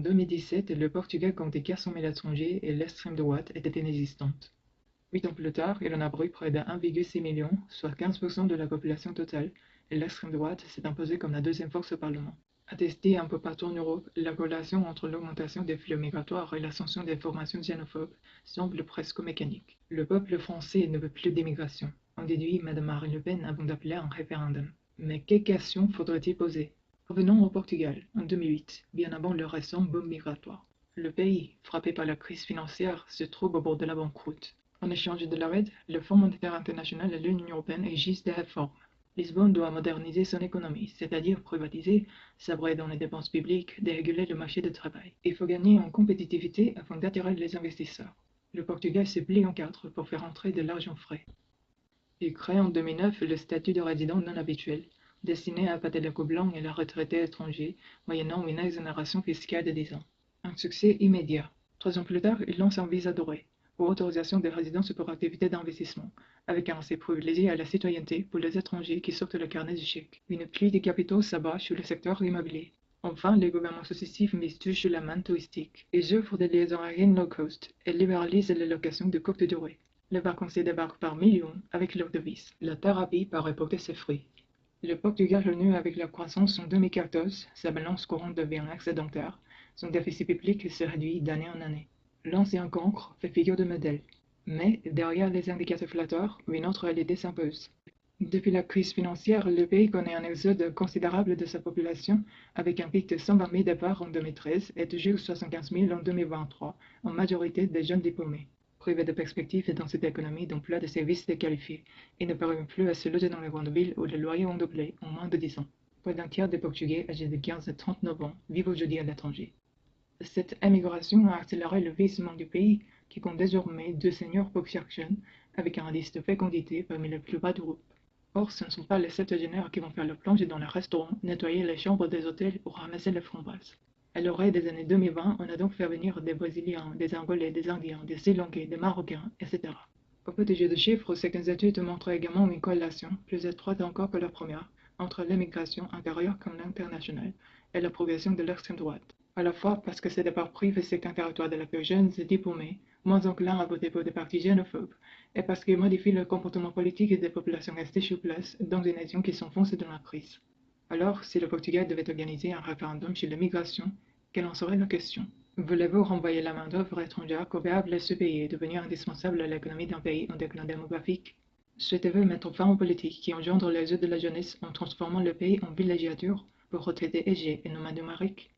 En 2017, le Portugal comptait 400 000 étrangers et l'extrême droite était inexistante. 8 ans plus tard, il en a brûlé près de 1,6 million, soit 15% de la population totale, et l'extrême droite s'est imposée comme la deuxième force au Parlement. Attestée un peu partout en Europe, la corrélation entre l'augmentation des flux migratoires et l'ascension des formations xénophobes semble presque mécanique. Le peuple français ne veut plus d'immigration, en déduit Mme Marine Le Pen avant d'appeler à un référendum. Mais quelles questions faudrait-il poser? Revenons au Portugal, en 2008, bien avant le récent boom migratoire. Le pays, frappé par la crise financière, se trouve au bord de la banqueroute. En échange de l'aide, le Fonds monétaire international et l'Union européenne exigent des réformes. Lisbonne doit moderniser son économie, c'est-à-dire privatiser, sabrer dans les dépenses publiques, déréguler le marché du travail. Il faut gagner en compétitivité afin d'attirer les investisseurs. Le Portugal se plie en quatre pour faire entrer de l'argent frais. Il crée en 2009 le statut de résident non habituel, destiné à appâter les blancs et les retraités étrangers, moyennant une exonération fiscale de 10 ans. Un succès immédiat. 3 ans plus tard, il lance un visa doré, ou autorisation de résidence pour activité d'investissement, avec un accès privilégié à la citoyenneté pour les étrangers qui sortent le carnet du chèque. Une pluie de capitaux s'abat sur le secteur immobilier. Enfin, les gouvernements successifs misent sur la manne touristique. Ils offrent des liaisons aériennes low cost et libéralisent les locations de courte durée. Les vacanciers débarquent par millions avec leur devise. La thérapie paraît porter ses fruits. Le Portugal renoue avec la croissance en 2014, sa balance courante devient excédentaire, son déficit public se réduit d'année en année. L'ancien cancre fait figure de modèle. Mais, derrière les indicateurs flatteurs, une autre réalité s'impose. Depuis la crise financière, le pays connaît un exode considérable de sa population, avec un pic de 120 000 départs en 2013 et toujours 75 000 en 2023, en majorité des jeunes diplômés. Privés de perspectives dans cette économie d'emploi de services déqualifiés, ils ne parviennent plus à se loger dans les grandes villes où les loyers ont doublé en moins de 10 ans. Près d'un tiers des Portugais âgés de 15 à 39 ans vivent aujourd'hui à l'étranger. Cette émigration a accéléré le vieillissement du pays, qui compte désormais 2 seniors pour chaque jeune, avec un indice de fécondité parmi les plus bas d'Europe. Or, ce ne sont pas les septuagénaires qui vont faire le plonge dans les restaurants, nettoyer les chambres des hôtels ou ramasser les framboises. À l'oreille des années 2020, on a donc fait venir des Brésiliens, des Angolais, des Indiens, des Sri Lankais, des Marocains, etc. Au petit jeu de chiffres, certaines études montrent également une corrélation, plus étroite encore que la première, entre l'immigration intérieure comme internationale et la progression de l'extrême droite. À la fois parce que ces départs privent certains territoires de la plus jeunes et diplômés, moins enclins à voter pour des partis xénophobes, et parce qu'ils modifient le comportement politique des populations restées sur place dans une nation qui s'enfonce dans la crise. Alors, si le Portugal devait organiser un référendum sur l'immigration, quelle en serait la question? Voulez-vous renvoyer la main-d'œuvre étrangère capable de ce pays et devenir indispensable à l'économie d'un pays en déclin démographique? Souhaitez-vous mettre fin aux politiques qui engendrent les yeux de la jeunesse en transformant le pays en villégiature pour retraités âgés et nomades numériques?